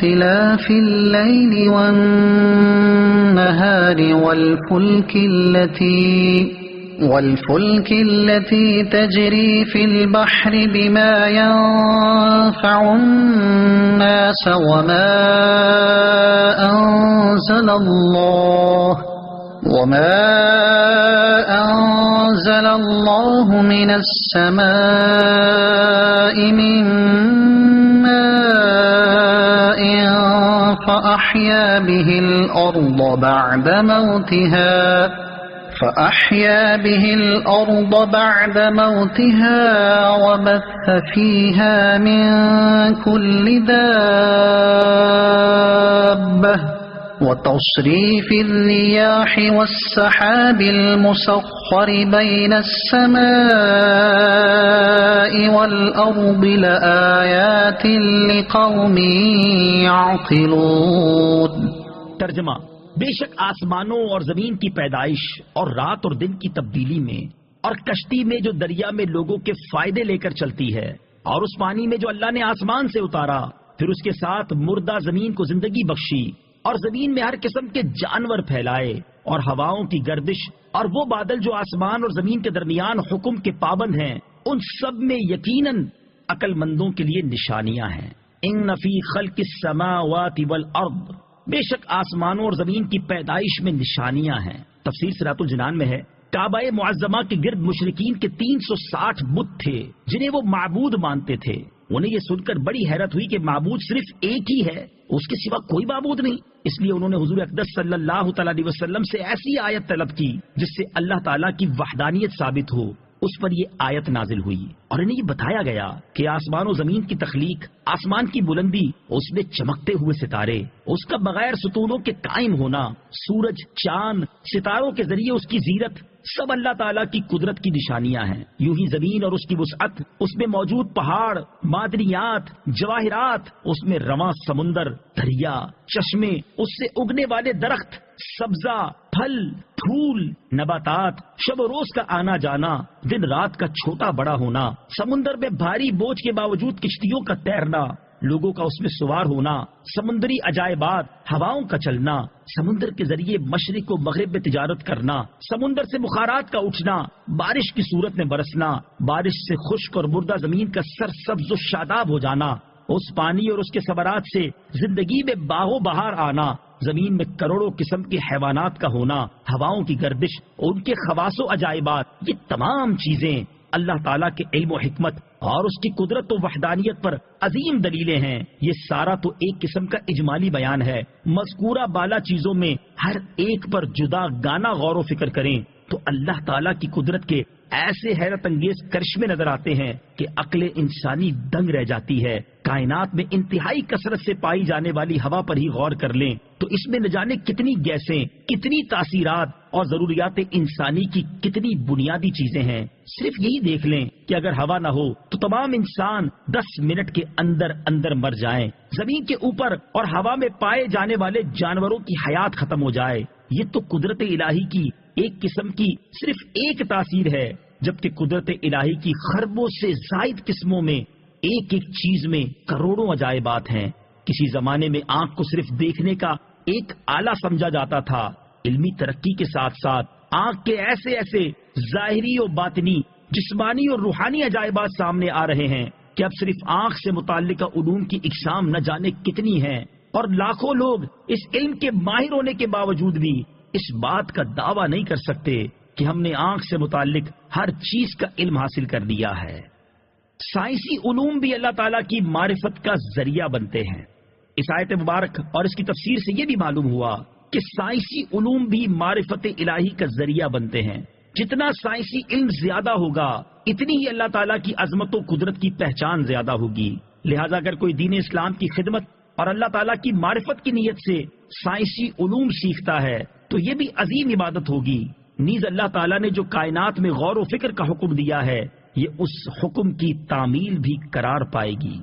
اختلاف الليل والنهار والفلك التي تجري في البحر بما ينفع الناس وما أنزل الله من السماء من ماء فأحيا به الأرض بعد موتها وبث فيها من كل دابة وتصريف الرياح والسحاب المسخر بين السماء والأرض لآيات لقوم يعقلون۔ ترجمہ: بے شک آسمانوں اور زمین کی پیدائش اور رات اور دن کی تبدیلی میں اور کشتی میں جو دریا میں لوگوں کے فائدے لے کر چلتی ہے اور اس پانی میں جو اللہ نے آسمان سے اتارا، پھر اس کے ساتھ مردہ زمین کو زندگی بخشی اور زمین میں ہر قسم کے جانور پھیلائے اور ہواؤں کی گردش اور وہ بادل جو آسمان اور زمین کے درمیان حکم کے پابند ہیں، ان سب میں یقیناً عقل مندوں کے لیے نشانیاں ہیں۔ ان فی خلق السماوات والارض، بے شک آسمانوں اور زمین کی پیدائش میں نشانیاں ہیں۔ تفسیر صراط الجنان میں ہے، کعبہ معظمہ کے گرد مشرکین کے 360 بت تھے جنہیں وہ معبود مانتے تھے۔ انہیں یہ سن کر بڑی حیرت ہوئی کہ معبود صرف ایک ہی ہے، اس کے سوا کوئی معبود نہیں۔ اس لیے انہوں نے حضور اقدس صلی اللہ تعالی علیہ وسلم سے ایسی آیت طلب کی جس سے اللہ تعالیٰ کی وحدانیت ثابت ہو۔ اس پر یہ آیت نازل ہوئی اور انہیں یہ بتایا گیا کہ آسمان و زمین کی تخلیق، آسمان کی بلندی، اس میں چمکتے ہوئے ستارے، اس کا بغیر ستونوں کے قائم ہونا، سورج، چاند، ستاروں کے ذریعے اس کی زیرت، سب اللہ تعالیٰ کی قدرت کی نشانیاں ہیں۔ یوں ہی زمین اور اس کی وسعت، اس میں موجود پہاڑ، معدنیات، جواہرات، اس میں رواں سمندر، دریا، چشمے، اس سے اگنے والے درخت، سبزہ، پھل، پھول، نباتات، شب و روز کا آنا جانا، دن رات کا چھوٹا بڑا ہونا، سمندر میں بھاری بوجھ کے باوجود کشتیوں کا تیرنا، لوگوں کا اس میں سوار ہونا، سمندری عجائبات، ہواؤں کا چلنا، سمندر کے ذریعے مشرق و مغرب میں تجارت کرنا، سمندر سے بخارات کا اٹھنا، بارش کی صورت میں برسنا، بارش سے خشک اور مردہ زمین کا سرسبز و شاداب ہو جانا، اس پانی اور اس کے ثمرات سے زندگی میں باغ و بہار آنا، زمین میں کروڑوں قسم کے حیوانات کا ہونا، ہواؤں کی گردش، ان کے خواص و عجائبات، یہ تمام چیزیں اللہ تعالیٰ کے علم و حکمت اور اس کی قدرت و وحدانیت پر عظیم دلیلیں ہیں۔ یہ سارا تو ایک قسم کا اجمالی بیان ہے۔ مذکورہ بالا چیزوں میں ہر ایک پر جدا گانا غور و فکر کریں تو اللہ تعالیٰ کی قدرت کے ایسے حیرت انگیز کرشمے نظر آتے ہیں کہ عقل انسانی دنگ رہ جاتی ہے۔ کائنات میں انتہائی کثرت سے پائی جانے والی ہوا پر ہی غور کر لیں تو اس میں نہ جانے کتنی گیسیں، کتنی تاثیرات اور ضروریات انسانی کی کتنی بنیادی چیزیں ہیں۔ صرف یہی دیکھ لیں کہ اگر ہوا نہ ہو تو تمام انسان 10 منٹ کے اندر اندر مر جائیں، زمین کے اوپر اور ہوا میں پائے جانے والے جانوروں کی حیات ختم ہو جائے۔ یہ تو قدرت الہی کی ایک قسم کی صرف ایک تاثیر ہے، جبکہ قدرت الہی کی خربوں سے زائد قسموں میں ایک ایک چیز میں کروڑوں عجائبات ہیں۔ کسی زمانے میں آنکھ کو صرف دیکھنے کا ایک آلہ سمجھا جاتا تھا، علمی ترقی کے ساتھ ساتھ آنکھ کے ایسے ایسے ظاہری و باطنی، جسمانی اور روحانی عجائبات سامنے آ رہے ہیں کہ اب صرف آنکھ سے متعلقہ علوم کی اقسام نہ جانے کتنی ہیں، اور لاکھوں لوگ اس علم کے ماہر ہونے کے باوجود بھی اس بات کا دعویٰ نہیں کر سکتے کہ ہم نے آنکھ سے متعلق ہر چیز کا علم حاصل کر لیا ہے۔ سائنسی علوم بھی اللہ تعالیٰ کی معرفت کا ذریعہ بنتے ہیں۔ اس آیت مبارک اور اس کی تفسیر سے یہ بھی معلوم ہوا کہ سائنسی علوم بھی معرفت الہی کا ذریعہ بنتے ہیں۔ جتنا سائنسی علم زیادہ ہوگا اتنی ہی اللہ تعالیٰ کی عظمت و قدرت کی پہچان زیادہ ہوگی۔ لہذا اگر کوئی دین اسلام کی خدمت اور اللہ تعالیٰ کی معرفت کی نیت سے سائنسی علوم سیکھتا ہے تو یہ بھی عظیم عبادت ہوگی۔ نیز اللہ تعالیٰ نے جو کائنات میں غور و فکر کا حکم دیا ہے یہ اس حکم کی تعمیل بھی قرار پائے گی۔